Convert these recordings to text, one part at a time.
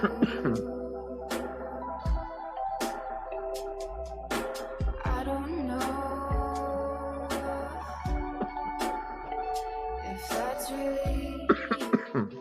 I don't know if that's really you.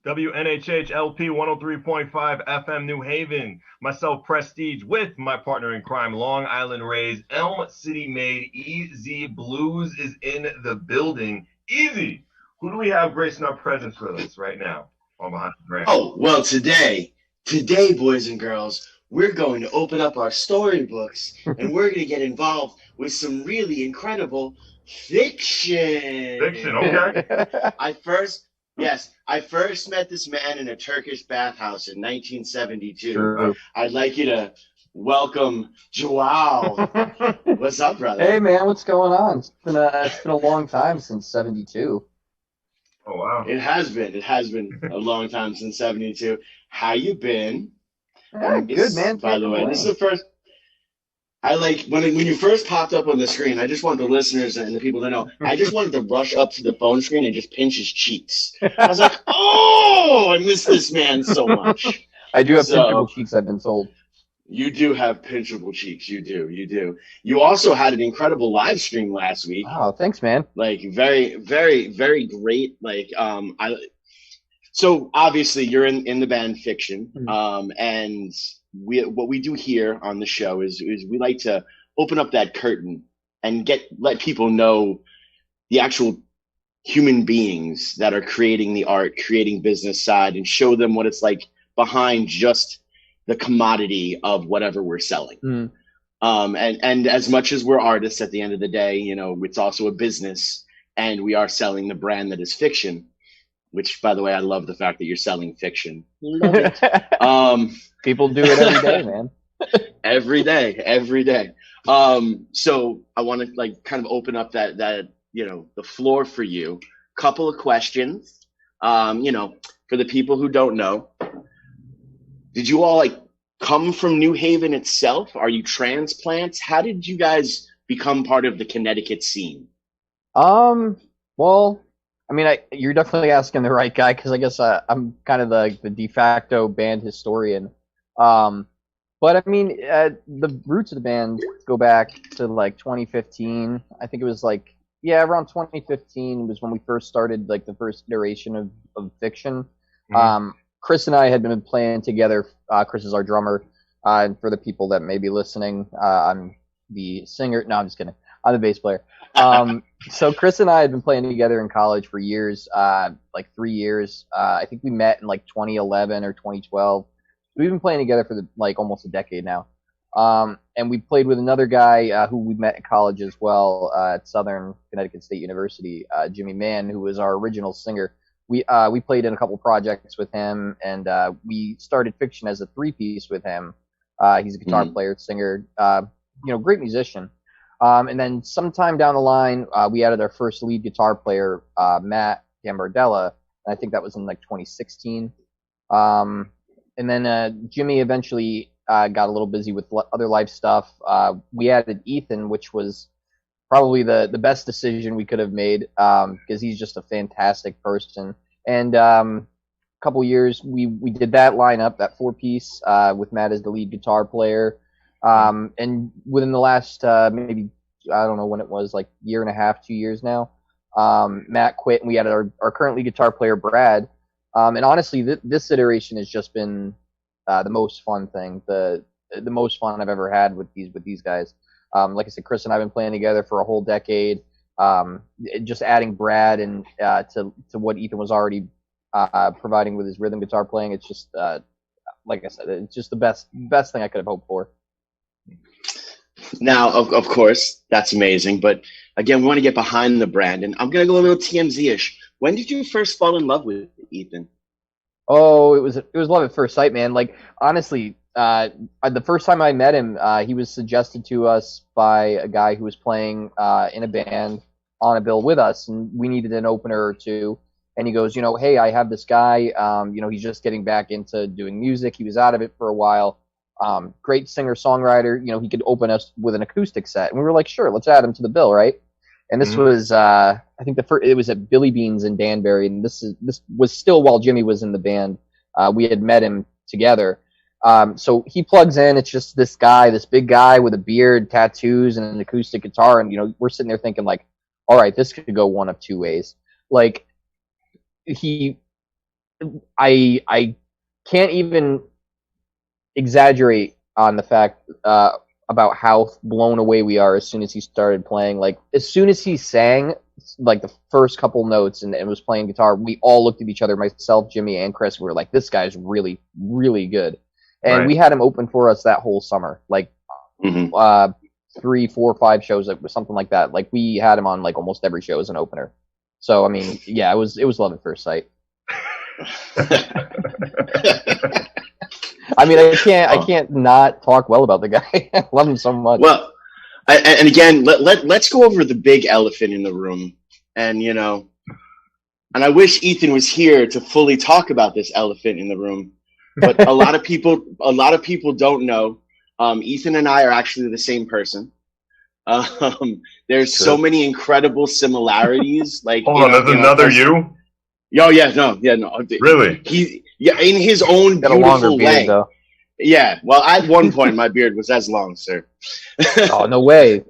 WNHH LP 103.5 FM New Haven. Myself, Prestige, with my partner in crime, Long Island Rays, Elm City made Easy Bluez is in the building. Easy, who do we have gracing our presence with us right now on Behind the Brand? Oh, well, today, boys and girls, we're going to open up our storybooks and we're going to get involved with some really incredible fiction. Fiction, okay. I first met this man in a Turkish bathhouse in 1972. True. I'd like you to welcome Joao. What's up, brother? Hey, man, what's going on? It's been a long time since '72. Oh, wow. It has been a long time since 72. How you been? Good, man. By the way, this is the first. I like when you first popped up on the screen. I just want the listeners and the people to know. I just wanted to rush up to the phone screen and just pinch his cheeks. I was like, "Oh, I miss this man so much." I do have pinchable cheeks, I've been told. You do have pinchable cheeks. You do. You also had an incredible live stream last week. Oh, thanks, man. Like very, very, very great. So obviously you're in the band Fiction, and what we do here on the show is we like to open up that curtain and let people know the actual human beings that are creating the art, creating business side, and show them what it's like behind just the commodity of whatever we're selling. And as much as we're artists at the end of the day, you know, it's also a business, and we are selling the brand that is Fiction, which, by the way, I love the fact that you're selling fiction. Love it. People do it every day, man. Every day. So I want to kind of open up that the floor for you. Couple of questions. For the people who don't know, did you all come from New Haven itself? Are you transplants? How did you guys become part of the Connecticut scene? Well, I mean, you're definitely asking the right guy, because I guess I'm kind of the de facto band historian. But I mean, the roots of the band go back to 2015. I think it was around 2015 was when we first started the first iteration of Fiction. Chris and I had been playing together. Chris is our drummer. And for the people that may be listening, I'm the singer. No, I'm just kidding. I'm the bass player. So Chris and I had been playing together in college for years, 3 years. I think we met in 2011 or 2012. We've been playing together for almost a decade now. And we played with another guy who we met in college as well at Southern Connecticut State University, Jimmy Mann, who was our original singer. We played in a couple projects with him, and we started Fiction as a three-piece with him. He's a guitar player, singer, great musician. And then sometime down the line, we added our first lead guitar player, Matt Gambardella, and I think that was in 2016. And then Jimmy eventually got a little busy with other life stuff. We added Ethan, which was probably the best decision we could have made, because he's just a fantastic person. And a couple years, we did that lineup, that four-piece, with Matt as the lead guitar player. And within the last maybe, I don't know when it was, year and a half, 2 years now, Matt quit, and we had our current lead guitar player, Brad. And honestly, this iteration has just been the most fun thing, the most fun I've ever had with these guys. Like I said, Chris and I have been playing together for a whole decade. Just adding Brad and to what Ethan was already providing with his rhythm guitar playing, it's just like I said, it's just the best thing I could have hoped for. Now, of course, that's amazing. But again, we want to get behind the brand, and I'm gonna go a little TMZ-ish. When did you first fall in love with Ethan? Oh, it was love at first sight, man. Honestly, the first time I met him, he was suggested to us by a guy who was playing in a band on a bill with us, and we needed an opener or two. And he goes, hey, I have this guy. He's just getting back into doing music. He was out of it for a while. great singer-songwriter. You know, he could open us with an acoustic set. And we were like, sure, let's add him to the bill, right? And this was, I think it was at Billy Bean's in Danbury, and this was still while Jimmy was in the band. We had met him together. So he plugs in. It's just this big guy with a beard, tattoos, and an acoustic guitar. And, you know, we're sitting there thinking, like, all right, this could go one of two ways. Like, I can't even exaggerate on the fact about how blown away we are as soon as he started playing. Like, as soon as he sang, like, the first couple notes and was playing guitar, we all looked at each other, myself, Jimmy, and Chris. We were like, this guy's really, really good. And we had him open for us that whole summer. Like, 3, 4, 5 shows, something like that. Like, we had him on, like, almost every show as an opener. So, I mean, yeah, it was love at first sight. I mean, I can't not talk well about the guy. I love him so much. Well, and again, let's go over the big elephant in the room. And, you know, and I wish Ethan was here to fully talk about this elephant in the room. But a lot of people don't know. Ethan and I are actually the same person. There's so many incredible similarities. Like, hold on, there's another you? Oh yeah, no. Really? In his own got a longer beard, though. Yeah, well, at one point my beard was as long, sir. Oh, no way.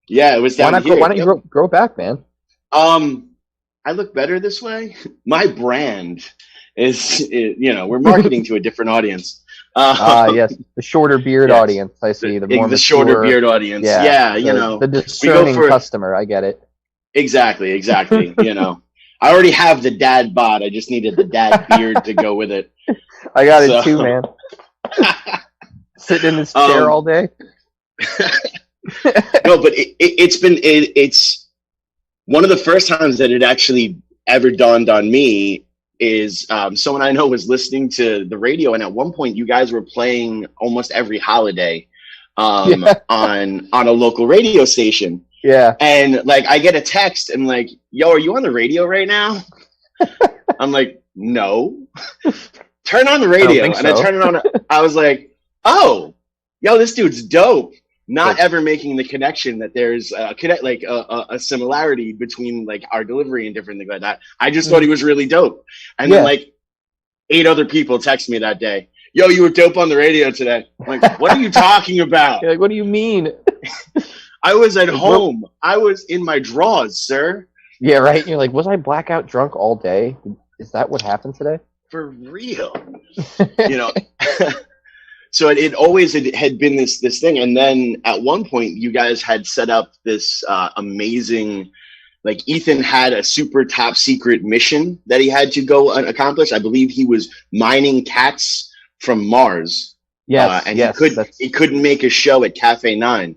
Yeah, it was down here. Why don't you grow it back, man? I look better this way. My brand is you know, we're marketing to a different audience. Yes, the shorter beard audience. I see the more the shorter beard audience. Yeah, you know, the discerning customer. I get it. Exactly. You know, I already have the dad bod. I just needed the dad beard to go with it. I got it too, man. Sitting in this chair all day. No, but it's one of the first times that it actually ever dawned on me is someone I know was listening to the radio, and at one point you guys were playing almost every holiday on a local radio station. Yeah. And like I get a text and like, yo, are you on the radio right now? I'm like, no. Turn on the radio. And I turn it on. I was like, oh, yo, this dude's dope. Not ever making the connection that there's a similarity between like our delivery and different things like that. I just thought he was really dope. And then like 8 other people text me that day. Yo, you were dope on the radio today. I'm like, what are you talking about? You're like, what do you mean? I was at home. I was in my drawers, sir. Yeah, right. You're like, was I blackout drunk all day? Is that what happened today? For real. You know. So it always had been this thing, and then at one point you guys had set up this amazing, like Ethan had a super top secret mission that he had to go accomplish. I believe he was mining cats from Mars. Yes, and he couldn't make a show at Cafe 9.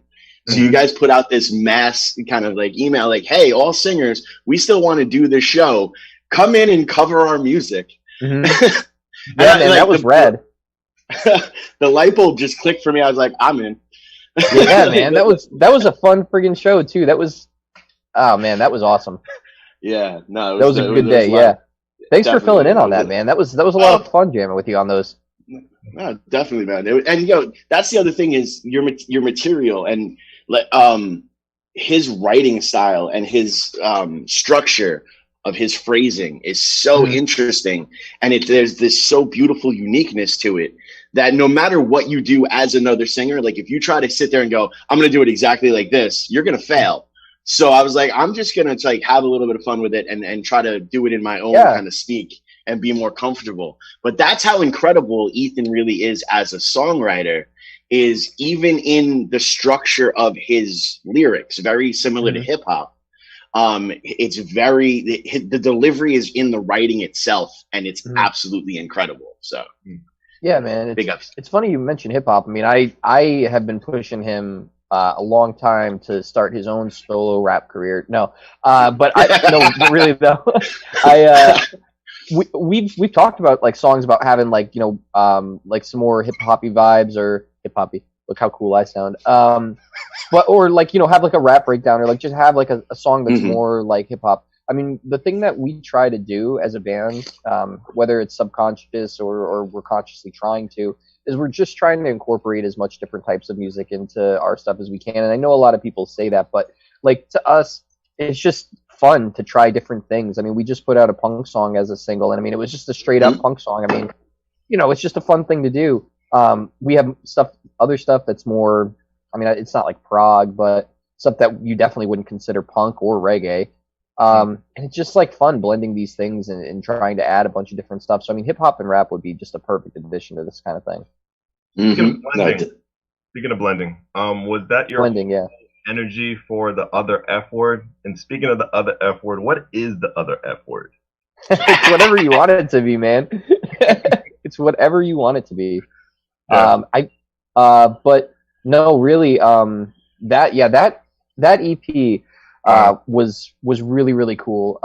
So you guys put out this mass kind of like email, like, "Hey, all singers, we still want to do this show. Come in and cover our music." Yeah, man, that was rad. The light bulb just clicked for me. I was like, I'm in. Yeah, man, that was a fun friggin' show too. That was, oh man, that was awesome. Yeah, no, that was a good day. Yeah, thanks for filling in on that, man. That was a lot of fun jamming with you on those. No, definitely, man. And you know, that's the other thing is your material and his writing style and his structure of his phrasing is so interesting, and there's this so beautiful uniqueness to it that no matter what you do as another singer, like if you try to sit there and go, I'm going to do it exactly like this, you're going to fail. So I was like, I'm just going to like have a little bit of fun with it and try to do it in my own kind of speak and be more comfortable. But that's how incredible Ethan really is as a songwriter, is even in the structure of his lyrics, very similar to hip hop. It's the delivery is in the writing itself, and it's absolutely incredible. So yeah, man, big ups. It's funny you mentioned hip hop. I mean, I have been pushing him a long time to start his own solo rap career. No, but no, really though. We've talked about like songs about having like, you know, like some more hip hoppy vibes or hip hoppy. Look how cool I sound. But or like, you know, have like a rap breakdown or like just have like a song that's more like hip hop. I mean, the thing that we try to do as a band, whether it's subconscious or we're consciously trying to, is we're just trying to incorporate as much different types of music into our stuff as we can. And I know a lot of people say that, but like to us, it's just fun to try different things. I mean, we just put out a punk song as a single, and I mean, it was just a straight up punk song. I mean, it's just a fun thing to do. We have other stuff that's more. I mean, it's not like prog, but stuff that you definitely wouldn't consider punk or reggae. And it's just like fun blending these things and trying to add a bunch of different stuff. So I mean, hip hop and rap would be just a perfect addition to this kind of thing. Speaking of blending, was that your blending? Yeah. Energy for the other F word? And speaking of the other F word, what is the other F word? It's whatever you want it to be, man. It's whatever you want it to be. Yeah. But no, really, that EP was really, really cool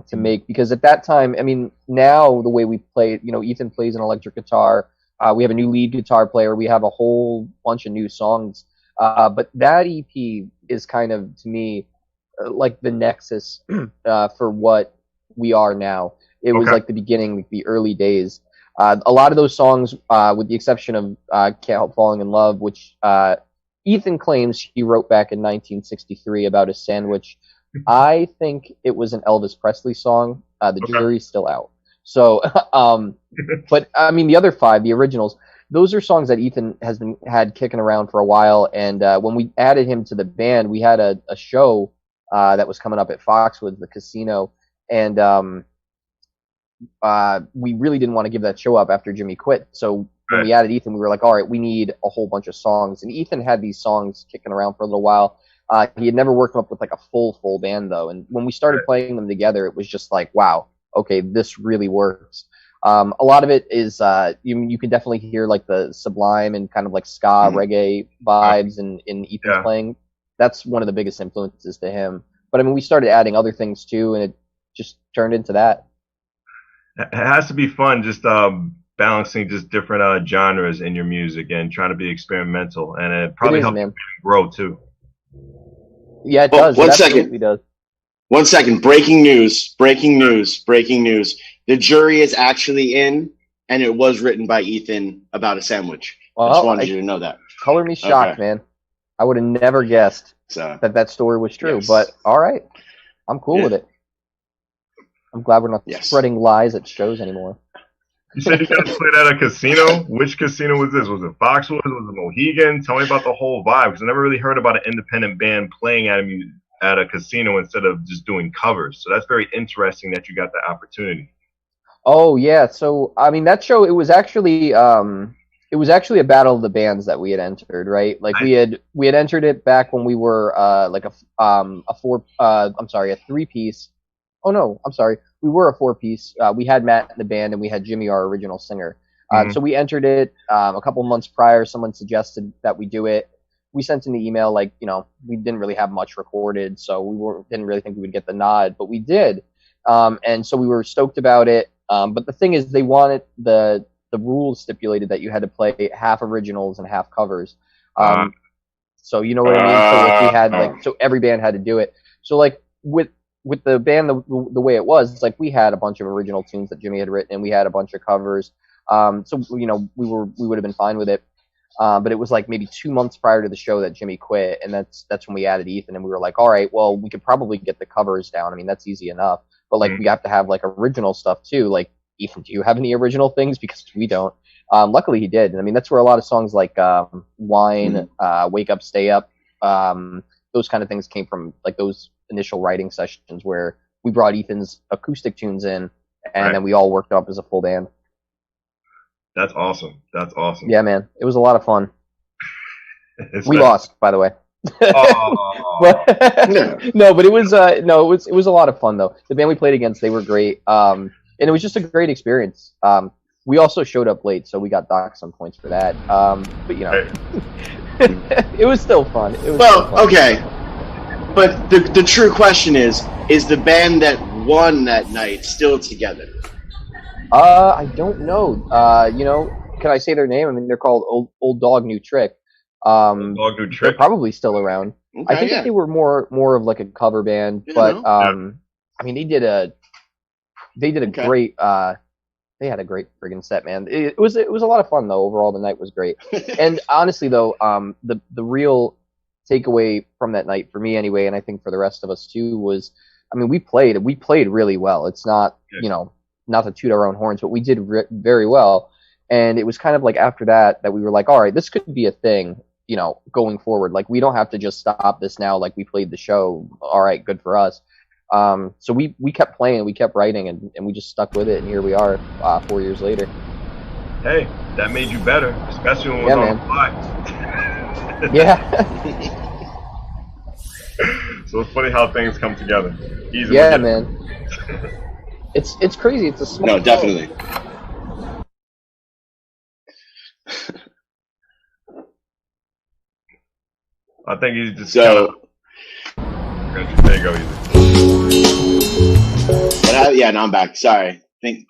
to make, because at that time, I mean, now the way we play it, Ethan plays an electric guitar. We have a new lead guitar player. We have a whole bunch of new songs. But that EP is kind of, to me, like the nexus for what we are now. It was like the beginning, the early days. A lot of those songs, with the exception of Can't Help Falling in Love, which Ethan claims he wrote back in 1963 about a sandwich. I think it was an Elvis Presley song. The jury's still out. So, but I mean, the other 5, the originals, those are songs that Ethan had kicking around for a while. And when we added him to the band, we had a show that was coming up at Foxwoods, the casino, and we really didn't want to give that show up after Jimmy quit. So when we added Ethan, we were like, all right, we need a whole bunch of songs. And Ethan had these songs kicking around for a little while. He had never worked up with like a full band though. And when we started playing them together, it was just like, wow, okay, this really works. A lot of it is you can definitely hear like the Sublime and kind of like ska reggae vibes in Ethan's playing. That's one of the biggest influences to him. But I mean, we started adding other things too, and it just turned into that. It has to be fun, just balancing just different genres in your music and trying to be experimental, and it probably helps you grow too. Yeah, it does. One it second. Does. 1 second. Breaking news. The jury is actually in, and it was written by Ethan about a sandwich. Well, I just wanted you to know that. Color me shocked, man. I would have never guessed that story was true. Yes. But all right, I'm cool with it. I'm glad we're not spreading lies at shows anymore. You said you guys played at a casino. Which casino was this? Was it Foxwoods? Was it Mohegan? Tell me about the whole vibe, because I never really heard about an independent band playing at a casino instead of just doing covers. So that's very interesting that you got the opportunity. Oh yeah, so I mean that show, it was actually a battle of the bands that we had entered, right? Like we had entered it back when we were like a 3-piece. Oh no, I'm sorry. We were a 4-piece. We had Matt in the band and we had Jimmy, our original singer. So we entered it a couple months prior. Someone suggested that we do it. We sent in the email, like, we didn't really have much recorded, so we didn't really think we would get the nod, but we did. And so we were stoked about it. But the thing is, they wanted the rules stipulated that you had to play half originals and half covers. So you know what I mean? So like we had so every band had to do it. So like with the band, the way it was, it's like we had a bunch of original tunes that Jimmy had written, and we had a bunch of covers. So we would have been fine with it. But it was like maybe 2 months prior to the show that Jimmy quit, and that's when we added Ethan, and we were like, all right, well, we could probably get the covers down. I mean, that's easy enough. But like we have to have like original stuff too. Like, Ethan, do you have any original things? Because we don't. Luckily he did. And I mean, that's where a lot of songs like Wine, Wake Up, Stay Up, those kind of things came from, like those initial writing sessions where we brought Ethan's acoustic tunes in, and then we all worked up as a full band. That's awesome. That's awesome. Yeah, man. It was a lot of fun. We lost, by the way. No, but it was it was a lot of fun though. The band we played against, they were great. And it was just a great experience. We also showed up late, so we got docked some points for that. But it was still fun. Okay. But the true question is the band that won that night still together? I don't know. Can I say their name? I mean, they're called Old Dog New Trick. Old Dog New Trick. They're probably still around. Okay, I think that they were more of like a cover band, but I mean, they did a great they had a great friggin' set, man. It was a lot of fun though. Overall, the night was great. And honestly, though, the real takeaway from that night for me anyway, and I think for the rest of us too, was, I mean, we played really well. It's not, you know, not to toot our own horns, but we did very well. And it was kind of like after that we were like, all right, this could be a thing, you know, going forward. Like, we don't have to just stop this now. Like, we played the show. All right, good for us. So we kept playing, we kept writing, and we just stuck with it. And here we are 4 years later. Hey, that made you better, especially when it was on the fly. Yeah. So it's funny how things come together. Easy. Yeah, man. It's crazy. It's a small. No, definitely. I think he's just so. There you go. But yeah, no, I'm back. Sorry. I think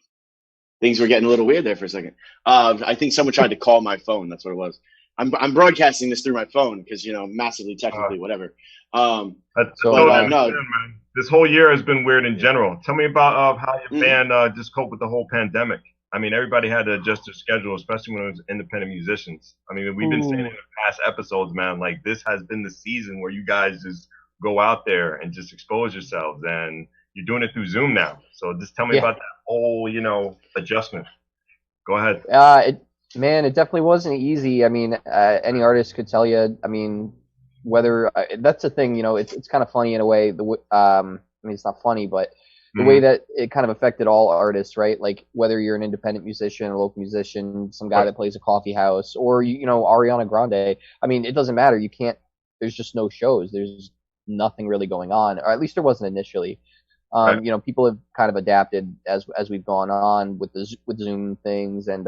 things were getting a little weird there for a second. I think someone tried to call my phone. That's what it was. I'm broadcasting this through my phone because, you know, massively technically, whatever. No, man. This whole year has been weird in general. Tell me about how your band just coped with the whole pandemic. I mean, everybody had to adjust their schedule, especially when it was independent musicians. I mean, we've been saying in the past episodes, man, like, this has been the season where you guys just go out there and just expose yourselves, and you're doing it through Zoom now. So just tell me about that whole, you know, adjustment. Go ahead. It definitely wasn't easy. I mean, any artist could tell you. I mean, whether that's the thing, you know, it's kind of funny in a way. I mean, it's not funny, but the way that it kind of affected all artists, right? Like, whether you're an independent musician, a local musician, some guy that plays a coffee house, or, you know, Ariana Grande. I mean, it doesn't matter. You can't. There's just no shows. There's nothing really going on, or at least there wasn't initially. You know, people have kind of adapted as we've gone on with Zoom things and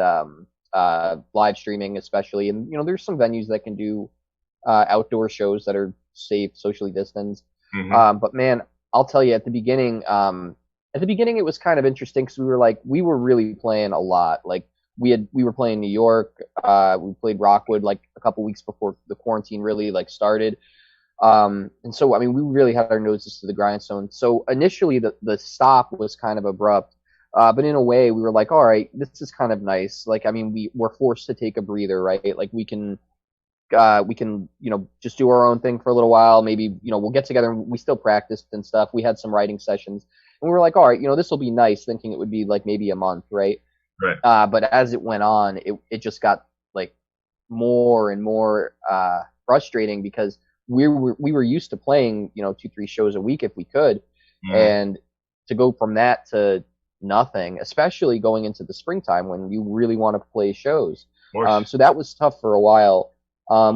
live streaming, especially. And, you know, there's some venues that can do outdoor shows that are safe, socially distanced. But man, I'll tell you, at the beginning, it was kind of interesting because we were really playing a lot. Like, we were playing New York, we played Rockwood like a couple weeks before the quarantine really like started. And so, I mean, we really had our noses to the grindstone. So initially the stop was kind of abrupt. But in a way we were like, all right, this is kind of nice. Like, I mean, we were forced to take a breather, right? Like, we can, you know, just do our own thing for a little while. Maybe, you know, we'll get together and we still practiced and stuff. We had some writing sessions and we were like, all right, you know, this will be nice, thinking it would be like maybe a month. Right. But as it went on, it just got like more and more, frustrating because we were used to playing, you know, 2-3 shows a week if we could. And to go from that to nothing, especially going into the springtime when you really want to play shows. So that was tough for a while.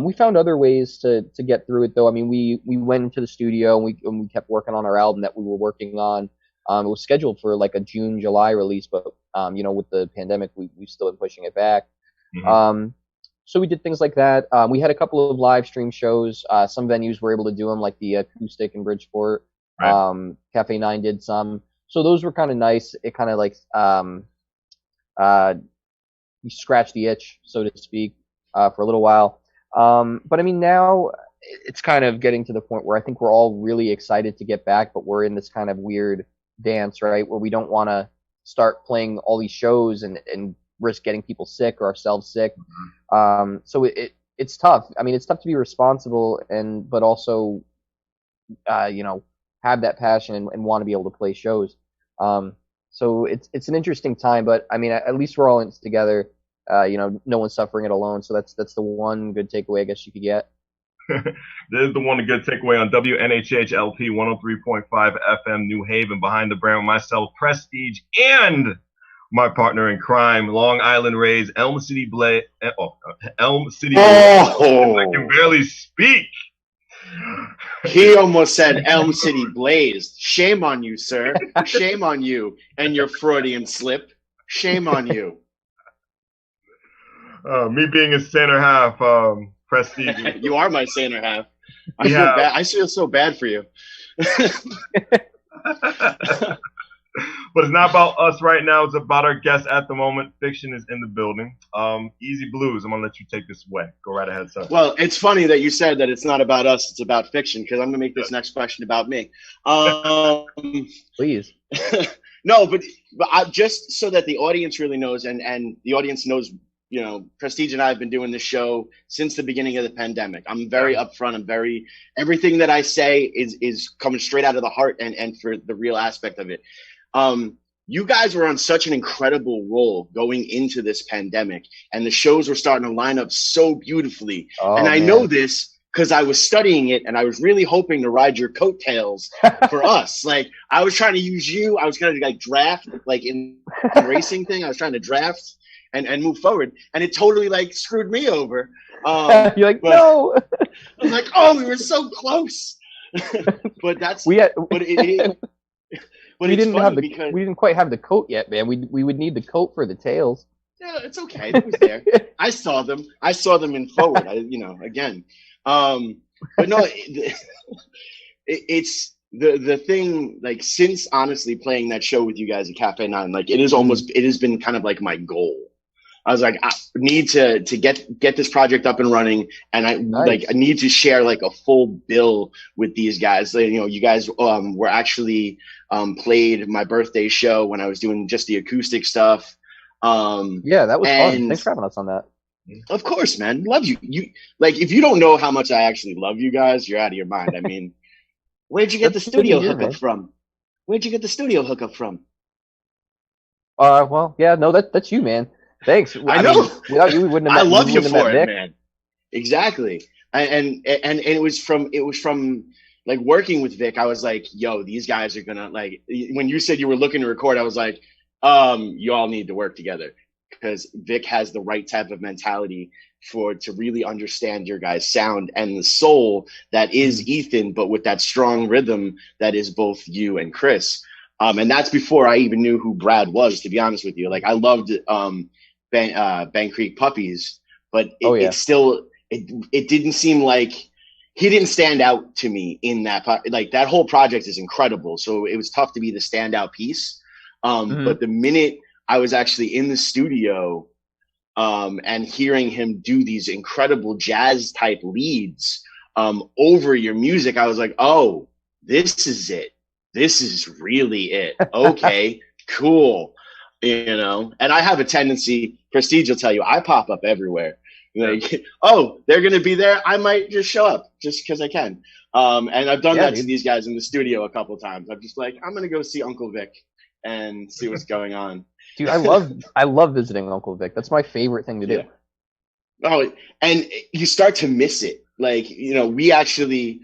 We found other ways to get through it, though. I mean, we went into the studio and we kept working on our album that we were working on. It was scheduled for like a June, July release, but you know, with the pandemic, we've still been pushing it back. So we did things like that. We had a couple of live stream shows. Some venues were able to do them, like the Acoustic in Bridgeport. Cafe 9 did some. So those were kind of nice. It kind of like you scratched the itch, so to speak, for a little while. But I mean, now it's kind of getting to the point where I think we're all really excited to get back, but we're in this kind of weird dance, right? Where we don't want to start playing all these shows and risk getting people sick or ourselves sick. So it's tough. I mean, it's tough to be responsible but also, you know, have that passion and want to be able to play shows. So it's an interesting time, but I mean, at least we're all in this together. You know, no one's suffering it alone. So that's the one good takeaway I guess you could get. This is the one good takeaway on WNHH LP 103.5 FM New Haven, behind the brand with myself, Prestige, and my partner in crime, Long Island Rays, Elm City Bluez. Elm City Bluez. I can barely speak. He almost said Elm City Bluez. Shame on you, sir. Shame on you and your Freudian slip. Shame on you. Me being a center half, Prestige. You are my center half. I feel bad. I feel so bad for you. But it's not about us right now. It's about our guest at the moment. Fiction is in the building. Easy Bluez, I'm going to let you take this away. Go right ahead, sir. Well, it's funny that you said that it's not about us, it's about fiction, because I'm going to make this next question about me. Please. No, but I, just so that the audience really knows, and the audience knows, Prestige and I have been doing this show since the beginning of the pandemic. I'm very upfront. I'm very everything that I say is coming straight out of the heart and for the real aspect of it. You guys were on such an incredible roll going into this pandemic, and the shows were starting to line up so beautifully. Oh, and I man. know this because I was studying it, and I was really hoping to ride your coattails for us. Like, I was trying to use you. I was going to like draft, like in the racing thing. I was trying to draft and move forward, and it totally like screwed me over. You're like, but no. I was like, oh, we were so close. But that's we had. but it but we it's didn't funny have the. because We didn't quite have the coat yet, man. We would need the coat for the tails. yeah, it's okay. It was there. I saw them. I saw them in forward. Again. But no, it's the thing. Like, since honestly playing that show with you guys at Cafe 9, like it has been kind of like my goal. I was like, I need to get this project up and running, and I need to share like a full bill with these guys. You guys were actually played my birthday show when I was doing just the acoustic stuff. Yeah, that was fun. Thanks for having us on that. Of course, man. Love you. You like, if you don't know how much I actually love you guys, you're out of your mind. I mean, where'd you get the studio hookup from? Where'd you get the studio hookup from? Well, yeah, no, that's you, man. Thanks. I know. Mean, without you, we wouldn't have met. I love you for it, Vic. man. Exactly. And it was from like working with Vic. I was like, yo, these guys are gonna like. When you said you were looking to record, I was like, you all need to work together, because Vic has the right type of mentality to really understand your guys' sound and the soul that is Ethan, but with that strong rhythm that is both you and Chris. And that's before I even knew who Brad was, to be honest with you. Like, I loved Bang Creek Puppies, but it still didn't seem like he didn't stand out to me in that. Like, that whole project is incredible, so it was tough to be the standout piece. But the minute I was actually in the studio and hearing him do these incredible jazz type leads over your music, I was like, oh, this is it. This is really it. Okay, cool. And I have a tendency, Prestige will tell you, I pop up everywhere. Like, oh, they're going to be there. I might just show up just because I can. And I've done that to these guys in the studio a couple times. I'm just like, I'm going to go see Uncle Vic and see what's going on. Dude, I love visiting Uncle Vic. That's my favorite thing to do. Oh, and you start to miss it. Like, we actually,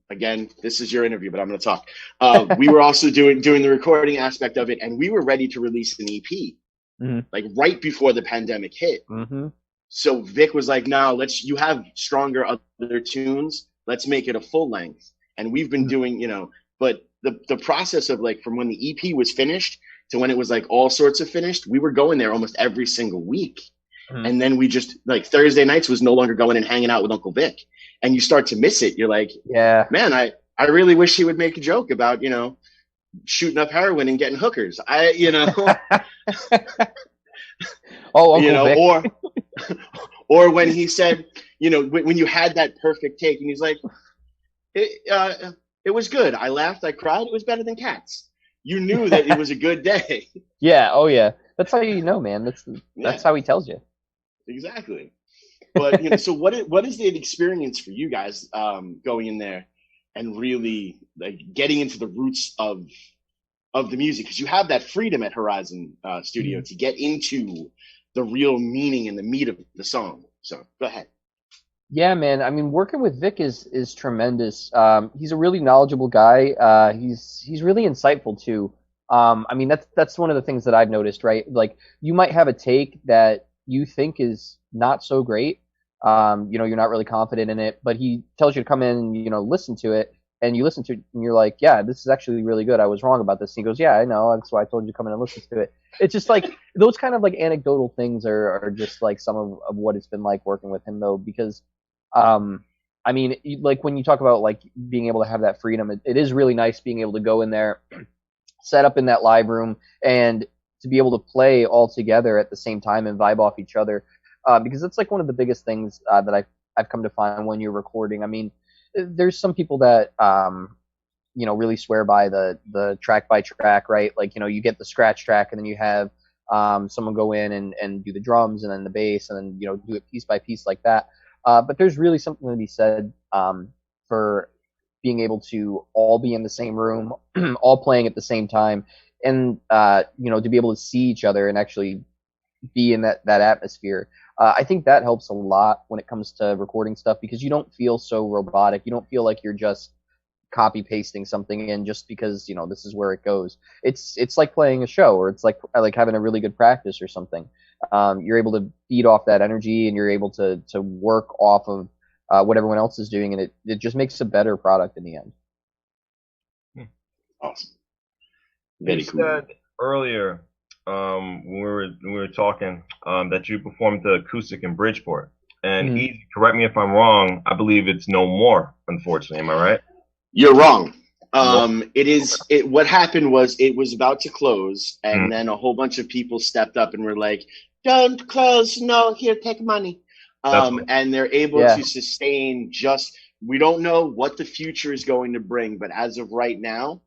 again, this is your interview, but I'm going to talk. We were also doing the recording aspect of it, and we were ready to release an EP, like right before the pandemic hit. So Vic was like, "No, you have stronger other tunes. Let's make it a full length." And we've been doing, but the process of like from when the EP was finished to when it was like all sorts of finished, we were going there almost every single week. And then we just like Thursday nights was no longer going and hanging out with Uncle Vic. And you start to miss it. You're like, yeah, man, I really wish he would make a joke about, shooting up heroin and getting hookers. Oh, Uncle Vic. or when he said, when you had that perfect take and he's like, it was good. I laughed, I cried. It was better than Cats. You knew that it was a good day. Yeah. Oh yeah. That's how you know, man. That's how he tells you. Exactly. But so what is the experience for you guys going in there and really like getting into the roots of the music, because you have that freedom at Horizon Studio to get into the real meaning and the meat of the song. So go ahead. Yeah, man. I mean, working with Vic is tremendous. He's a really knowledgeable guy. He's really insightful too. I mean, that's one of the things that I've noticed, right? Like, you might have a take that you think is not so great. You're not really confident in it, but he tells you to come in and, listen to it, and you listen to it and you're like, yeah, this is actually really good. I was wrong about this. And he goes, yeah, I know. That's why I told you to come in and listen to it. It's just like those kind of like anecdotal things are just like some of what it's been like working with him though, because, I mean, like when you talk about like being able to have that freedom, it is really nice being able to go in there, set up in that live room, and to be able to play all together at the same time and vibe off each other. Because it's like one of the biggest things that I've come to find when you're recording. I mean, there's some people that really swear by the track by track, right? Like, you get the scratch track, and then you have someone go in and do the drums, and then the bass, and then do it piece by piece like that. But there's really something to be said for being able to all be in the same room, all playing at the same time, and to be able to see each other and actually be in that atmosphere. I think that helps a lot when it comes to recording stuff, because you don't feel so robotic. You don't feel like you're just copy pasting something in just because this is where it goes. It's like playing a show, or it's like having a really good practice or something. You're able to feed off that energy, and you're able to work off of what everyone else is doing, and it just makes a better product in the end. Awesome. You said earlier when we were talking that you performed the acoustic in Bridgeport, and correct me if I'm wrong, I believe it's no more, unfortunately. Am I right? You're wrong. What happened was it was about to close, and then a whole bunch of people stepped up and were like, "Don't close! No, here, take money." And they're able to sustain. We don't know what the future is going to bring, but as of right now,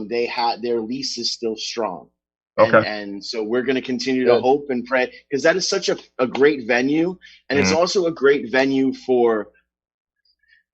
their lease is still strong. Okay. And so we're going to continue to hope and pray, because that is such a great venue, and it's also a great venue for.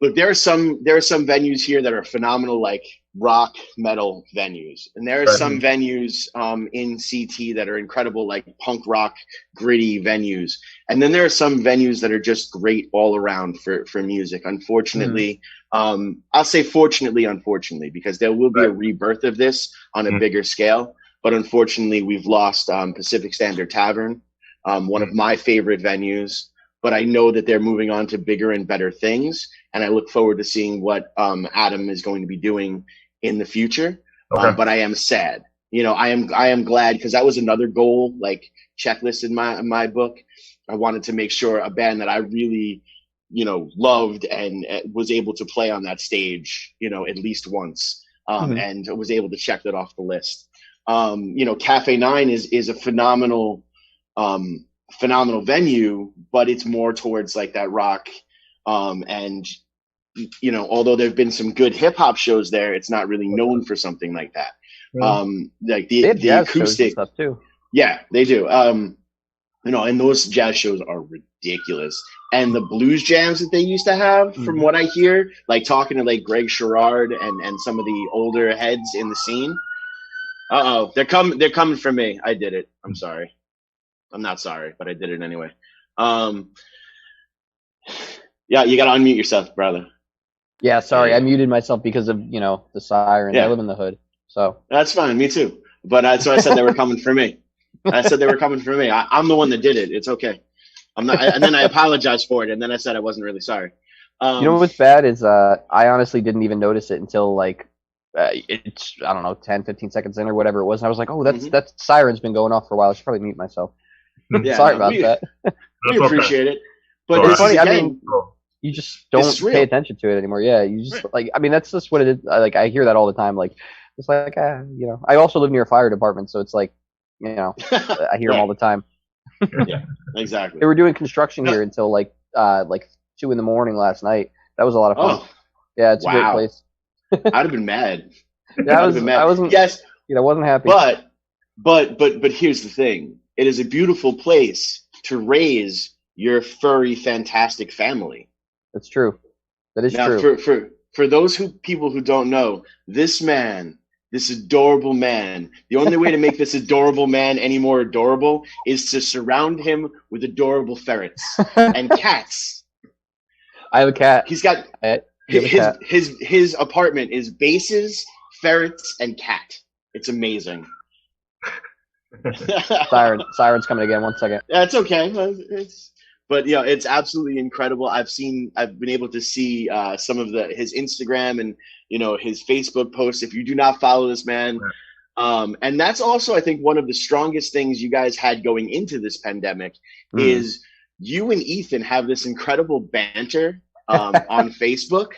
Look, there are some venues here that are phenomenal, like rock metal venues, and there are some venues in CT that are incredible, like punk rock gritty venues, and then there are some venues that are just great all around for music. Unfortunately, I'll say fortunately, unfortunately, because there will be a rebirth of this on a bigger scale. But unfortunately, we've lost Pacific Standard Tavern, one of my favorite venues. But I know that they're moving on to bigger and better things, and I look forward to seeing what Adam is going to be doing in the future. But I am sad. I am glad, because that was another goal, like checklist in my book. I wanted to make sure a band that I really, loved and was able to play on that stage, at least once, and was able to check that off the list. Cafe 9 is a phenomenal venue, but it's more towards like that rock. And although there've been some good hip hop shows there, it's not really known for something like that. Like the acoustic stuff too. Yeah, they do. And those jazz shows are ridiculous. And the blues jams that they used to have, from what I hear, like talking to like Greg Sherrard and some of the older heads in the scene. They're coming for me. I did it. I'm sorry. I'm not sorry, but I did it anyway. Yeah, you gotta unmute yourself, brother. Yeah, sorry, I muted myself because of the siren. I live in the hood, so that's fine. Me too. But so I said they were coming for me. I said they were coming for me. I'm the one that did it. It's okay. I'm not. And then I apologized for it, and then I said I wasn't really sorry. What's bad is I honestly didn't even notice it until like it's, I don't know, 10, 15 seconds in or whatever it was, and I was like, oh, that siren's been going off for a while. I should probably mute myself. Yeah, sorry about that. We appreciate it. But it's funny. Again, I mean, you just don't pay attention to it anymore. Yeah, you just that's just what it is. I hear that all the time. Like, it's like, I also live near a fire department, so it's like, I hear them all the time. Yeah, exactly. They were doing construction here until like 2 in the morning last night. That was a lot of fun. Oh, yeah, it's a great place. I'd have been mad. I wasn't. Yes, I wasn't happy. But here's the thing: it is a beautiful place to raise your furry, fantastic family. That's true. That is true. For those people who don't know, this adorable man, the only way to make this adorable man any more adorable is to surround him with adorable ferrets and cats. I have a cat. He's got his apartment is bases, ferrets, and cat. It's amazing. Siren's coming again. 1 second. That's okay. But it's absolutely incredible. I've been able to see some of his Instagram and his Facebook posts. If you do not follow this man, and that's also, I think, one of the strongest things you guys had going into this pandemic is you and Ethan have this incredible banter on Facebook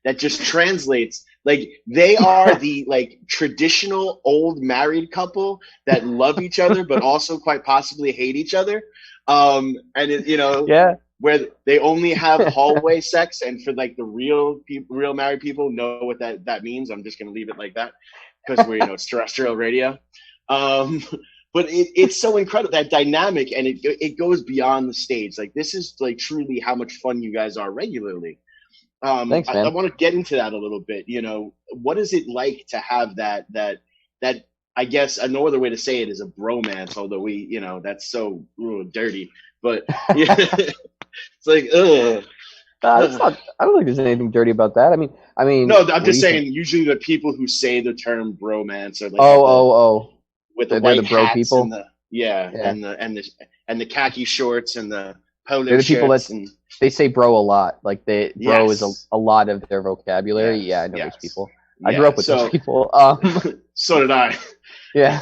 that just translates. Like, they are the traditional old married couple that love each other but also quite possibly hate each other. And yeah, where they only have hallway sex, and for like the real married people know what that means. I'm just gonna leave it like that because it's terrestrial radio. Um, but it's so incredible, that dynamic, and it goes beyond the stage. Like, this is like truly how much fun you guys are regularly. Thanks, I man. want to get into that a little bit. What is it like to have that I guess no other way to say it is a bromance, although that's so dirty. But yeah, it's like, It's not. I don't think there's anything dirty about that. I mean. No, I'm What do just you saying. think? Usually, the people who say the term bromance are like Oh. with the They're white the bro hats people. and Yeah. and the khaki shorts and the polo They're the people shirts that they say bro a lot. Like bro is Yes. a lot of their vocabulary. Yes, Yeah, I know yes. those people. I grew up with those people. So did I. Yeah.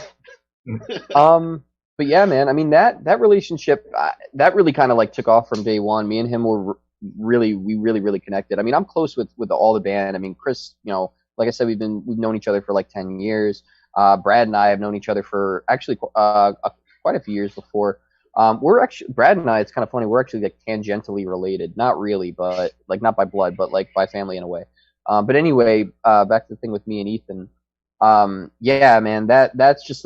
But yeah, man. I mean that relationship that really kind of like took off from day one. Me and him were really connected. I mean, I'm close with all the band. I mean, Chris, like I said, we've known each other for like 10 years. Brad and I have known each other for actually quite a few years before. We're actually Brad and I. It's kind of funny. We're actually like tangentially related, not really, but like not by blood, but like by family in a way. But anyway, back to the thing with me and Ethan. Yeah, man, that's just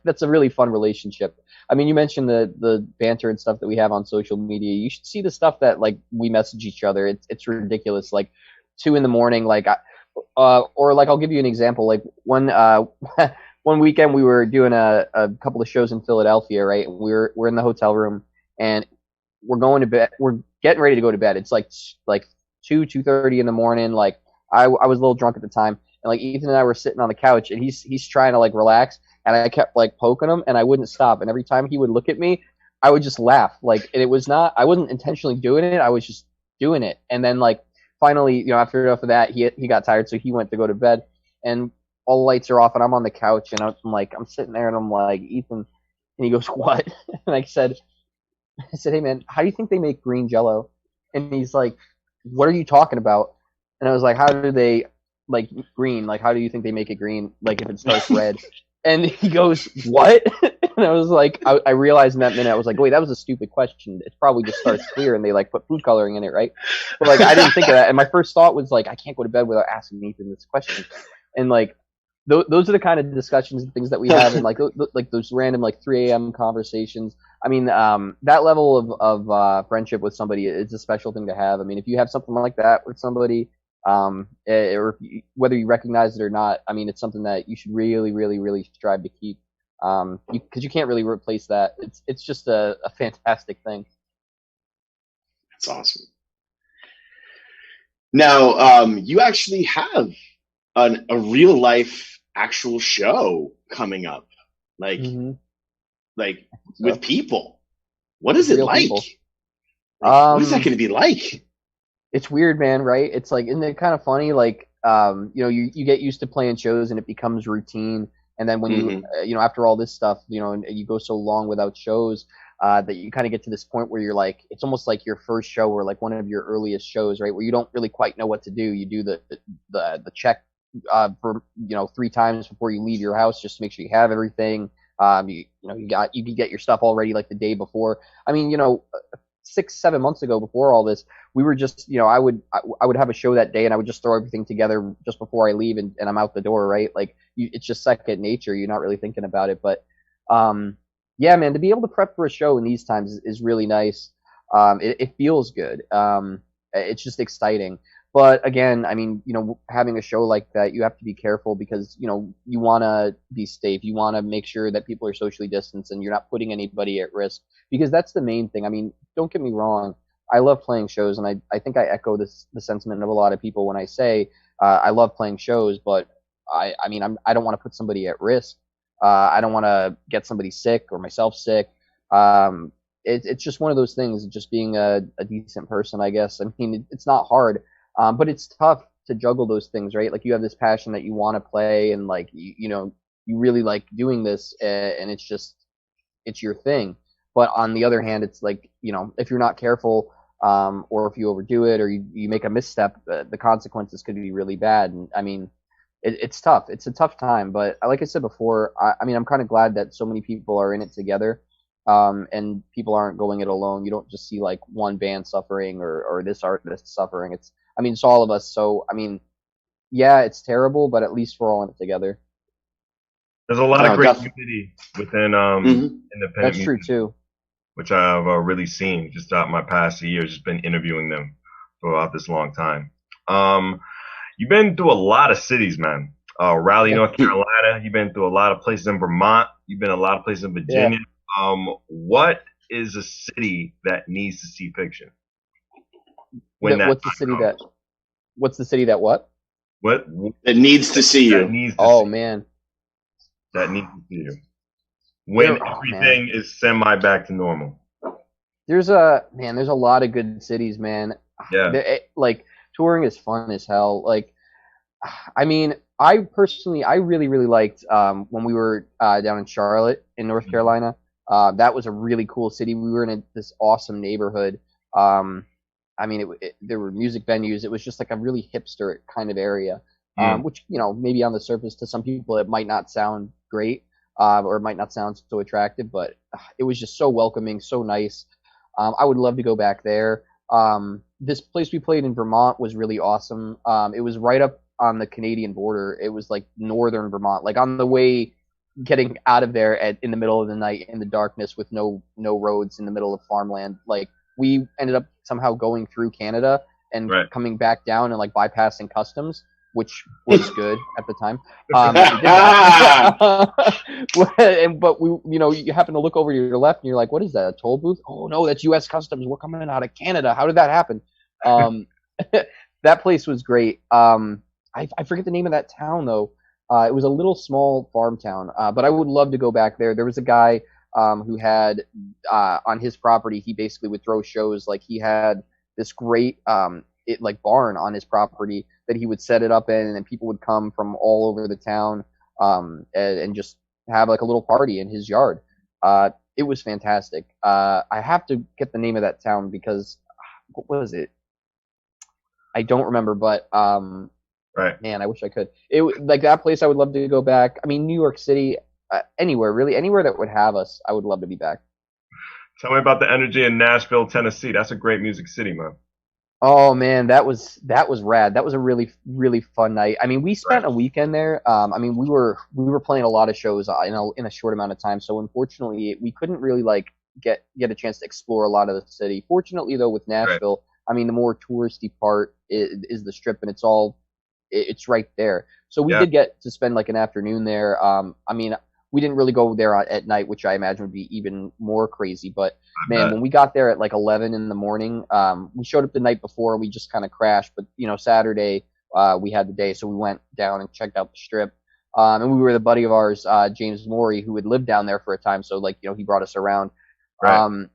that's a really fun relationship. I mean, you mentioned the banter and stuff that we have on social media. You should see the stuff that like we message each other. It's ridiculous. Like 2 a.m, like or like I'll give you an example. Like one weekend we were doing a couple of shows in Philadelphia, right? And we're in the hotel room and we're going to bed. We're getting ready to go to bed. It's like 2:30 in the morning. Like I was a little drunk at the time, and like Ethan and I were sitting on the couch, and he's trying to like relax, and I kept like poking him, and I wouldn't stop. And every time he would look at me, I would just laugh. Like, and it was not, I wasn't intentionally doing it. I was just doing it. And then like finally, after enough of that, he got tired, so he went to go to bed, and all the lights are off, and I'm on the couch, and I'm sitting there, and I'm like, Ethan, and he goes, what? And I said, hey man, how do you think they make green Jello? And he's like, what are you talking about? And I was like, how do they like green? Like, how do you think they make it green? Like, if it starts red? And he goes, what? And I was like, I realized in that minute, I was like, wait, that was a stupid question. It probably just starts clear and they like put food coloring in it, right? But like, I didn't think of that. And my first thought was like, I can't go to bed without asking Nathan this question. And like, those are the kind of discussions and things that we have, and like those random like 3 a.m. conversations. I mean, that level of friendship with somebody is a special thing to have. I mean, if you have something like that with somebody, or whether you recognize it or not, I mean, it's something that you should really strive to keep, because you can't really replace that. It's just a fantastic thing. That's awesome. Now, you actually have a real life actual show coming up, like with people. What is it like? What is that going to be like? It's weird, man, right? It's like, isn't it kind of funny? Like, you get used to playing shows and it becomes routine. And then when you after all this stuff, and you go so long without shows, that you kind of get to this point where you're like, it's almost like your first show or like one of your earliest shows, right? Where you don't really quite know what to do. You do the check for 3 times before you leave your house just to make sure you have everything. You can get your stuff all ready like the day before. I mean, 6-7 months ago, before all this, we were just, I would have a show that day and I would just throw everything together just before I leave and I'm out the door, right? Like, it's just second nature. You're not really thinking about it, but yeah, man, to be able to prep for a show in these times is really nice. It feels good. It's just exciting. But again, I mean, having a show like that, you have to be careful because, you want to be safe. You want to make sure that people are socially distanced and you're not putting anybody at risk, because that's the main thing. I mean, don't get me wrong. I love playing shows, and I think I echo the sentiment of a lot of people when I say I love playing shows, but I mean, I don't want to put somebody at risk. I don't want to get somebody sick or myself sick. It's just one of those things, just being a decent person, I guess. I mean, it's not hard. But it's tough to juggle those things, right? Like, you have this passion that you want to play, and like you really like doing this, and it's your thing. But on the other hand, it's like, if you're not careful, or if you overdo it, or you make a misstep, the consequences could be really bad. And I mean, it's tough. It's a tough time. But like I said before, I mean, I'm kind of glad that so many people are in it together. and people aren't going it alone. You don't just see like one band suffering or this artist suffering. It's all of us. So yeah, it's terrible, but at least we're all in it together. There's a lot of No, great def- unity within Mhm. independent That's music, true too. which I've really seen just throughout my past years, just been interviewing them throughout this long time. Um, you've been through a lot of cities, man. Raleigh, Yeah. North Carolina. You've been through a lot of places in Vermont. You've been a lot of places in Yeah. Virginia. What is a city that needs to see Fiction when that What's the time city comes? what's the city that what? What It needs to see that you. needs to Oh see man. that needs to see you when Oh, everything is semi back to normal. There's a lot of good cities, man. Yeah. Like touring is fun as hell. Like, I personally, I really, really liked when we were down in Charlotte in North Carolina. That was a really cool city. We were in this awesome neighborhood. Um, there were music venues. It was just like a really hipster kind of area, which maybe on the surface to some people it might not sound great, or it might not sound so attractive, but it was just so welcoming, so nice. I would love to go back there. This place we played in Vermont was really awesome. It was right up on the Canadian border. It was like northern Vermont, like on the way getting out of there in the middle of the night in the darkness with no roads in the middle of farmland. Like we ended up somehow going through Canada and Right. coming back down and like bypassing customs, which was good at the time. But you happen to look over to your left and you're like, what is that? A toll booth? Oh no, that's U.S. Customs. We're coming out of Canada. How did that happen? That place was great. I forget the name of that town though. It was a little small farm town, but I would love to go back there. There was a guy who had on his property. He basically would throw shows. Like he had this great like barn on his property that he would set it up in, and then people would come from all over the town and just have like a little party in his yard. It was fantastic. I have to get the name of that town because what was it? I don't remember, but Right. man, I wish I could. Like that place, I would love to go back. New York City, anywhere really, anywhere that would have us, I would love to be back. Tell me about the energy in Nashville, Tennessee. That's a great music city, man. Oh man, that was rad. That was a really really fun night. We spent Right. a weekend there. We were playing a lot of shows in a short amount of time. So unfortunately, we couldn't really like get a chance to explore a lot of the city. Fortunately, though, with Right. Nashville, the more touristy part is the Strip, and it's right there. So we Yeah. did get to spend like an afternoon there. We didn't really go there at night, which I imagine would be even more crazy. But man, bet. when we got there at like 11 in the morning, we showed up the night before and we just kind of crashed. But Saturday we had the day, so we went down and checked out the Strip. And we were with a buddy of ours, James Morey, who had lived down there for a time. So like he brought us around. Right.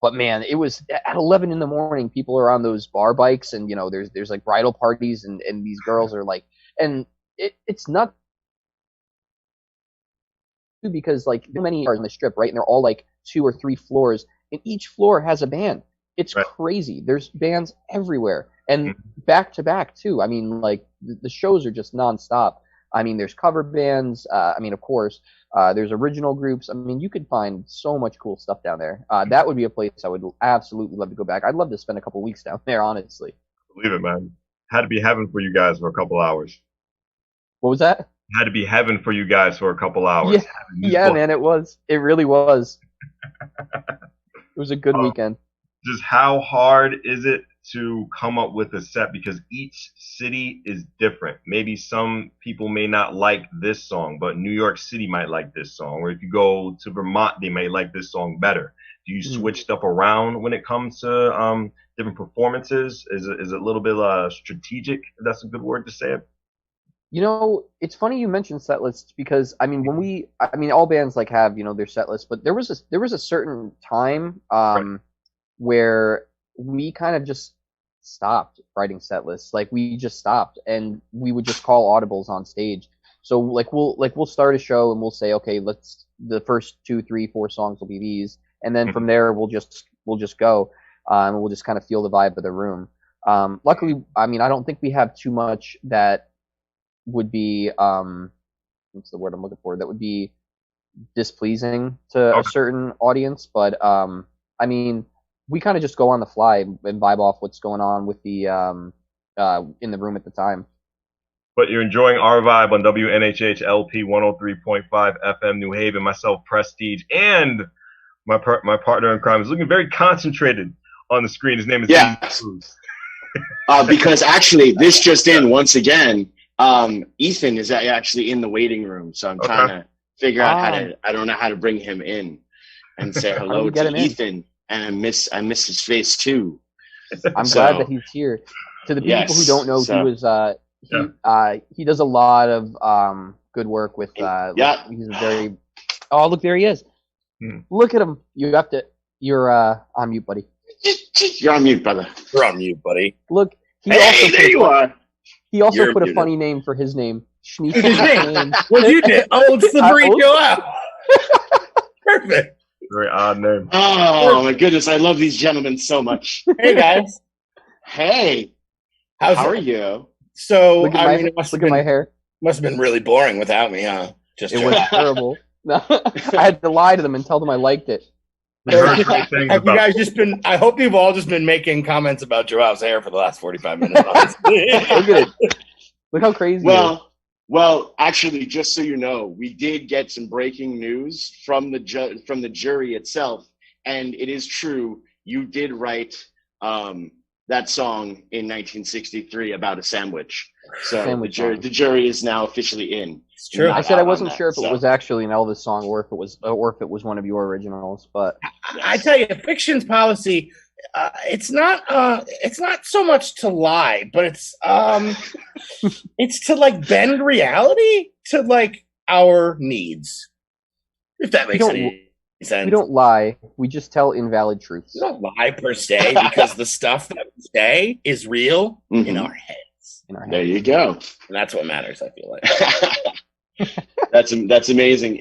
But man, it was at 11 in the morning. People are on those bar bikes, and there's like bridal parties, and these girls are like, and it's not because like many are in the Strip, right? And they're all like 2 or 3 floors, and each floor has a band. It's Right. crazy. There's bands everywhere, and Mm-hmm. back to back too. Like the shows are just nonstop. There's cover bands. Of course, there's original groups. You could find so much cool stuff down there. That would be a place I would absolutely love to go back. I'd love to spend a couple weeks down there, honestly. Believe it, man. Had to be heaven for you guys for a couple hours. What was that? Had to be heaven for you guys for a couple hours. Yeah, yeah, man, it was. It really was. It was a good weekend. Just how hard is it to come up with a set, because each city is different. Maybe some people may not like this song, but New York City might like this song. Or if you go to Vermont, they may like this song better. Do you switch stuff around when it comes to different performances? Is it a little bit strategic? If that's a good word to say it. It's funny you mentioned set lists because all bands like have their set lists, but there was a certain time where we kind of just stopped writing set lists. Like we just stopped, and we would just call audibles on stage. So we'll start a show and we'll say, okay, the first 2, 3, 4 songs will be these, and then from there we'll just go, and we'll just kind of feel the vibe of the room. Luckily, I don't think we have too much that would be what's the word I'm looking for? That would be displeasing to a certain audience, but I mean, we kind of just go on the fly and vibe off what's going on with the in the room at the time. But you're enjoying our vibe on WNHH LP 103.5 FM New Haven. Myself, Prestige, and my partner in crime is looking very concentrated on the screen. His name is Bluez. Because actually, this just in once again. Ethan is actually in the waiting room, so I'm trying to figure out how to. I don't know how to bring him in and say hello to Ethan. And I miss his face too. I'm glad that he's here. To the people who don't know, he does a lot of good work with. He's a very. Oh, look, there he is. Look at him. You have to. You're on mute, buddy. You're on mute, brother. You're on mute, buddy. Look. There you are. He also put a funny name for his name. What you did? Oh, it's the burrito out. Perfect. Very odd name. Oh my goodness, I love these gentlemen so much. Hey guys. Hey. How are you? So look at my hair. Must have been really boring without me, huh? It was terrible. I had to lie to them and tell them I liked it. Have you guys just been? I hope you've all just been making comments about Joel's hair for the last 45 minutes. Look at it. Look how crazy. Well, actually, just so you know, we did get some breaking news from the jury itself, and it is true. You did write that song in 1963 about a sandwich. So the jury is now officially in. It's true. I said I wasn't sure if it was actually an Elvis song or if it was one of your originals, but I tell you, fiction's policy. It's not so much to lie, but it's to like bend reality to like our needs. If that makes any sense. We don't lie. We just tell invalid truths. We don't lie per se because the stuff that we say is real in our heads. There you go. And that's what matters, I feel like. That's amazing.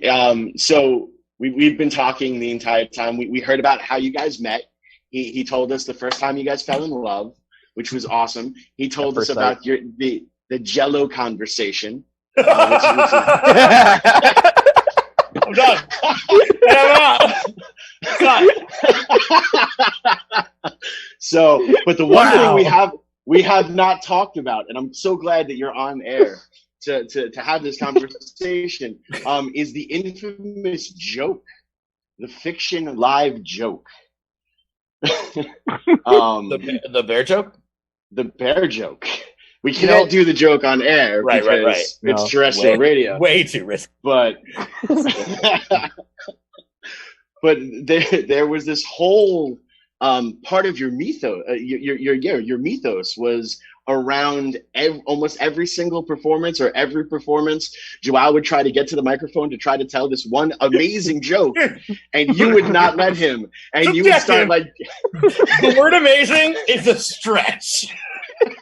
So we've been talking the entire time. We heard about how you guys met. He told us the first time you guys fell in love, which was awesome. He told us about the Jello conversation. I'm done. So, but the one thing we have not talked about, and I'm so glad that you're on air to have this conversation, is the infamous joke, the fiction live joke. The bear joke? The bear joke. We can't do the joke on air because it's terrestrial radio. Way too risky. But there was this whole part of your mythos. Your mythos was around almost every single performance or every performance. Joao would try to get to the microphone to try to tell this one amazing joke, and you would not let him. And you would start like the word "amazing" is a stretch.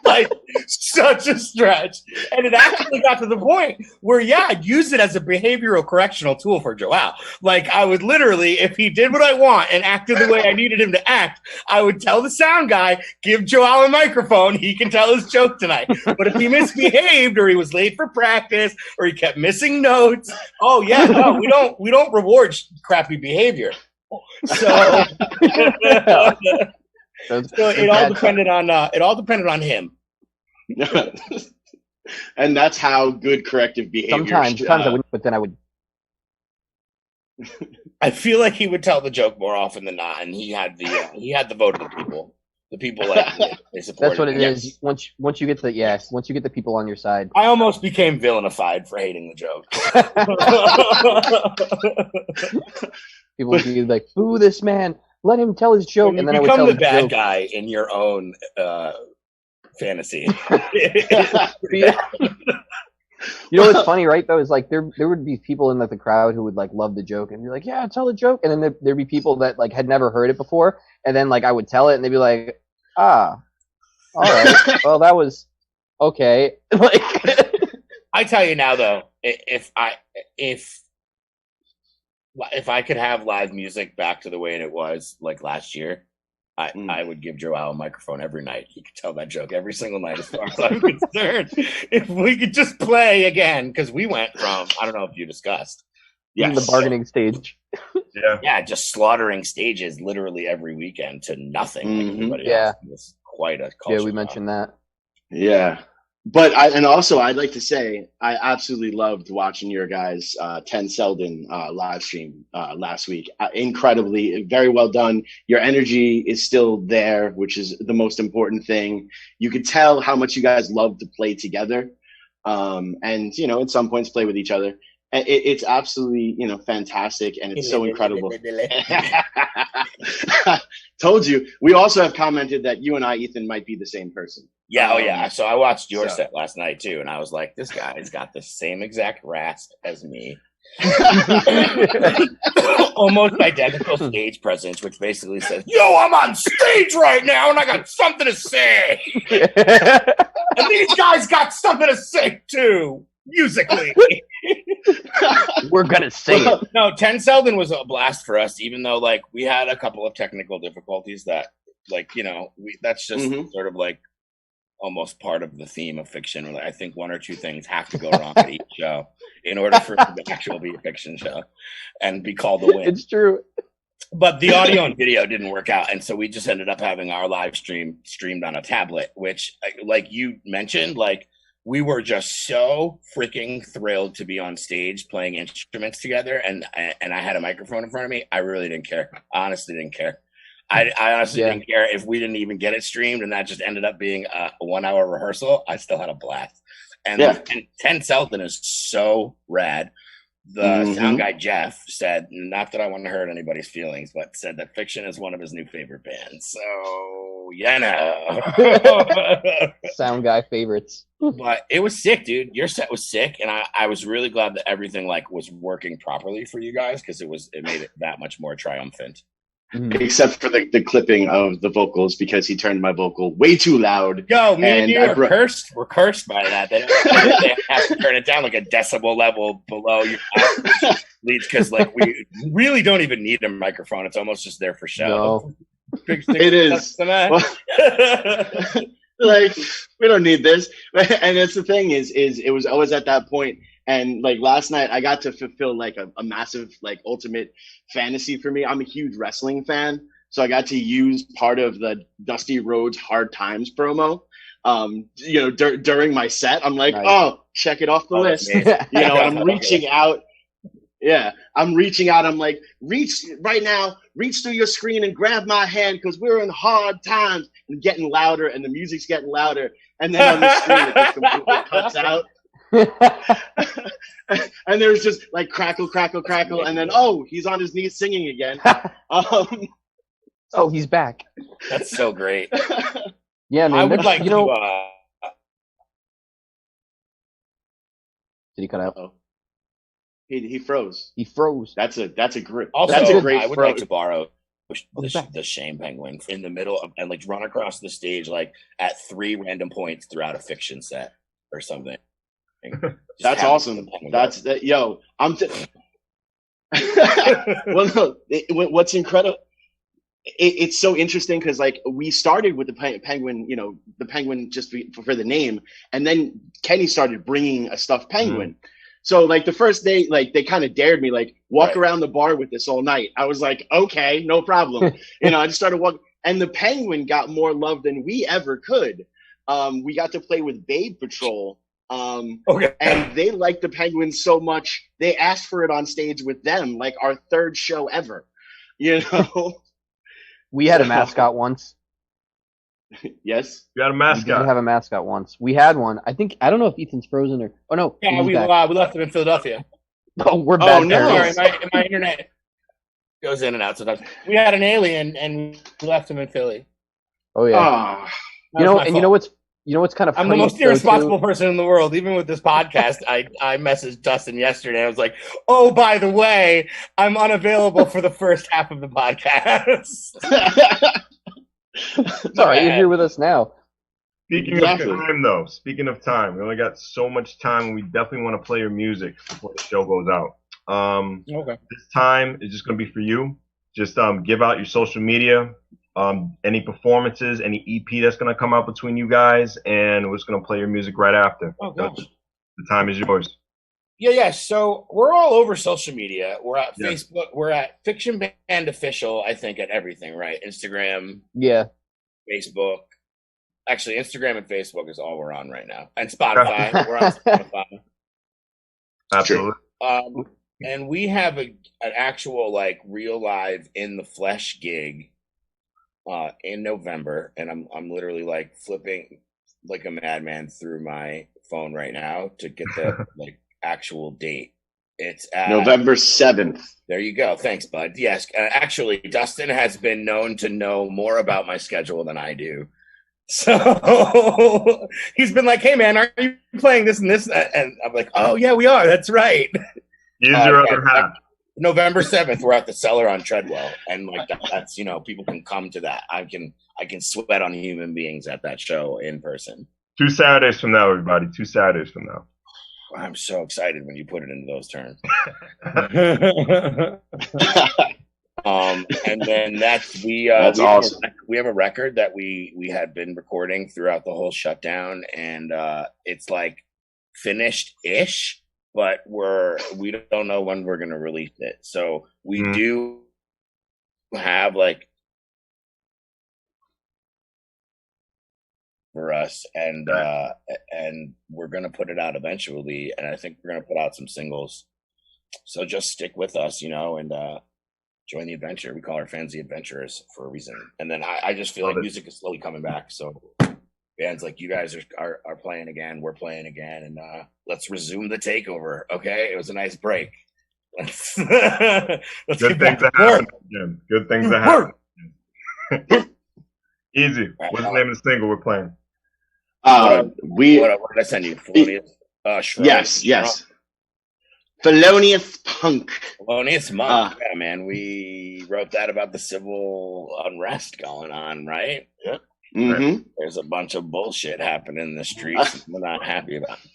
Like such a stretch, and it actually got to the point where I'd use it as a behavioral correctional tool for Joao. Like I would literally, if he did what I want and acted the way I needed him to act, I would tell the sound guy, give Joao a microphone, he can tell his joke tonight. But if he misbehaved or he was late for practice or he kept missing notes, we don't reward crappy behavior. So it all depended on him. And that's how good corrective behavior. Sometimes I wouldn't, but then I would. I feel like he would tell the joke more often than not, and he had the vote of the people. The people they supported. That's what it is. Once you get the people on your side. I almost became villainified for hating the joke. People would be like, "Boo this man! Let him tell his joke," and then I would tell the bad joke. guy in your own fantasy. You know what's funny, right? Though, is like there would be people in the crowd who would like love the joke and be like, "Yeah, tell the joke," and then there'd be people that like had never heard it before, and then like I would tell it, and they'd be like, "Ah, all right, well that was okay." Like, I tell you now, though, if I could have live music back to the way it was like last year, I would give Joao a microphone every night. He could tell that joke every single night as far as I'm concerned. If we could just play again, because we went from, I don't know if you discussed. in the bargaining stage. Yeah, just slaughtering stages literally every weekend to nothing. Like everybody else. It's quite a culture. Yeah, we mentioned that. Yeah. But I'd like to say I absolutely loved watching your guys' 10 Selden live stream last week. Incredibly, very well done. Your energy is still there, which is the most important thing. You could tell how much you guys love to play together, and at some points play with each other. It's absolutely fantastic, and it's so incredible. Told you. We also have commented that you and I, Ethan, might be the same person. Yeah, yeah. So I watched your set last night too, and I was like, this guy's got the same exact rasp as me. Almost identical stage presence, which basically says, yo, I'm on stage right now and I got something to say. And these guys got something to say too, musically. We're gonna say it. No, 10 Selden was a blast for us, even though like we had a couple of technical difficulties that that's just sort of like almost part of the theme of fiction. I think one or two things have to go wrong at each show in order for it to actually be a fiction show and be called a win. It's true. But the audio and video didn't work out, and so we just ended up having our live stream streamed on a tablet, which, like you mentioned, like we were just so freaking thrilled to be on stage playing instruments together, and I had a microphone in front of me. I really didn't care. I honestly didn't care. I honestly didn't care if we didn't even get it streamed, and that just ended up being a 1 hour rehearsal. I still had a blast. And 10 Selden is so rad. The sound guy Jeff said, not that I want to hurt anybody's feelings, but said that Fiction is one of his new favorite bands. So sound guy favorites. But it was sick, dude. Your set was sick, and I was really glad that everything like was working properly for you guys, because it made it that much more triumphant. Except for the clipping of the vocals, because he turned my vocal way too loud. Yo, me and you were cursed. We're cursed by that. They have to turn it down like a decibel level below your leads, because like we really don't even need a microphone. It's almost just there for show. No. It is. Like, we don't need this. And that's the thing is it was always at that point. And like last night, I got to fulfill like a massive, like ultimate fantasy for me. I'm a huge wrestling fan, so I got to use part of the Dusty Rhodes Hard Times promo. During my set, I'm like, oh, check it off the list. I'm reaching out. Yeah, I'm reaching out. I'm like, reach right now, reach through your screen and grab my hand, because we're in hard times. And getting louder, and the music's getting louder, and then on the screen it just completely cuts out. And there's just like crackle, crackle, crackle, and then he's on his knees singing again. He's back. That's so great. Yeah, man. I would like Did he cut out? He froze. He froze. That's a great. Also, that's a great. I would like to borrow the Shame Penguin in the middle of, and like run across the stage like at 3 random points throughout a Fiction set or something. That's awesome. That's that. Yo, well, no. What's incredible? It's so interesting because like we started with the penguin, the penguin just for the name, and then Kenny started bringing a stuffed penguin. So like the first day, like they kind of dared me, like walk around the bar with this all night. I was like, okay, no problem. I just started walking, and the penguin got more love than we ever could. We got to play with Babe Patrol. And they liked the penguin so much they asked for it on stage with them, like our 3rd show ever. We had a mascot once. Yes, you had a mascot. We did have a mascot once. We had one. I don't know if Ethan's frozen or. Oh no. Yeah, we left him in Philadelphia. Oh, we're back. Oh no! Sorry, my internet goes in and out sometimes. We had an alien and we left him in Philly. Oh yeah. You know what's kind of funny? I'm the most irresponsible person in the world. Even with this podcast, I messaged Dustin yesterday. I was like, oh, by the way, I'm unavailable for the first half of the podcast. It's all right. You're here with us now. Speaking of time, we only got so much time, and we definitely want to play your music before the show goes out. This time is just going to be for you. Just give out your social media, any performances, any EP that's going to come out between you guys, and we're just going to play your music right after. Oh, gosh. The time is yours. Yeah. So we're all over social media. We're at Yeah. Facebook. We're at Fiction Band Official, I think, at everything, right? Instagram, Yeah. Facebook. Actually, Instagram and Facebook is all we're on right now. And Spotify. We're on Spotify. Absolutely. And we have an actual, like, real live in the flesh gig in November. And I'm literally, like, flipping like a madman through my phone right now to get the like actual date. It's November 7th. There you go. Thanks, bud. Yes, actually, Dustin has been known to know more about my schedule than I do. So he's been like, "Hey, man, are you playing this and this?" And I'm like, "Oh yeah, we are. That's right." Use your other half. November 7th, we're at the Cellar on Treadwell, and like that's people can come to that. I can sweat on human beings at that show in person. 2 Saturdays from now, everybody. 2 Saturdays from now. I'm so excited when you put it into those terms. And then that's awesome. We have a record that we had been recording throughout the whole shutdown, and it's like finished-ish, but we don't know when we're gonna release it. So we do have like for us, and we're gonna put it out eventually, and I think we're gonna put out some singles. So just stick with us, and join the adventure. We call our fans the adventurers for a reason. And then I just feel like music is slowly coming back. So bands like you guys are playing again, we're playing again, and let's resume the takeover. Okay, it was a nice break. Let's Good things that happen. Jim. Good things that happen. Easy. What's the name of the single we're playing? What did I send you? Yes. Felonious Punk. Felonious Monk. Yeah, man. We wrote that about the civil unrest going on, right? Yep. Mm-hmm. There's a bunch of bullshit happening in the streets. We're not happy about it.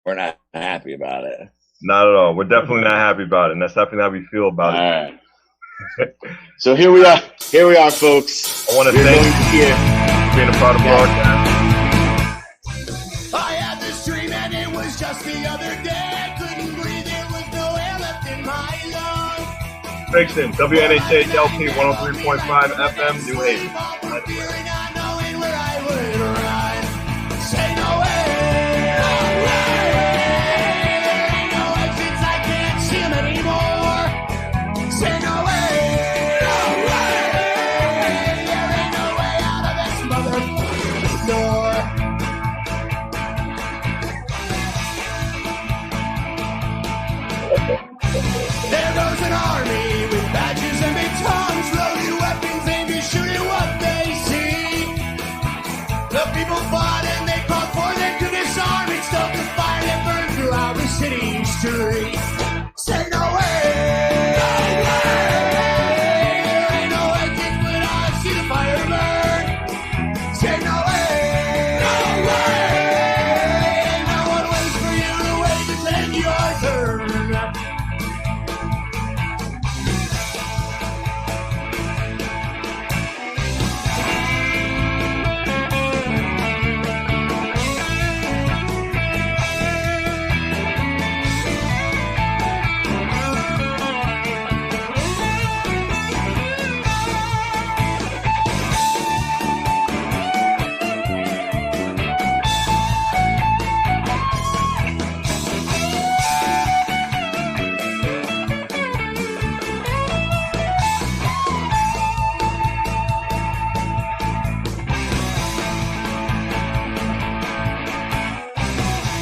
We're not happy about it. Not at all. We're definitely not happy about it, and that's definitely how we feel about it. Right. So here we are. Here we are, folks. I want to thank you for being a part of the broadcast. I had this dream and it was just the other day. I couldn't breathe. There was no air left in my lungs. Fiction, WNHH LP 103.5 FM, New Haven. Feeling not knowing where I would run. Say no way. No way. There ain't no exits. I can't see them anymore. Say no way. No way. There ain't no way out of this motherfucking door. There goes an army with badges and batons, loaded weapons aimed to shoot at what they see. The people fought and they called for them to disarm and stoke the fire that burned throughout the city streets. Say no way! No way! There ain't no exit, but I see the fire burn. Say no way! No way! And no one waits for you to wait to take your turn.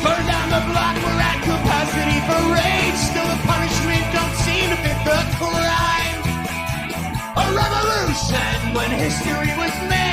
Burn down the block, we're at capacity for rage. Still the punishment don't seem to fit the crime. A revolution when history was made.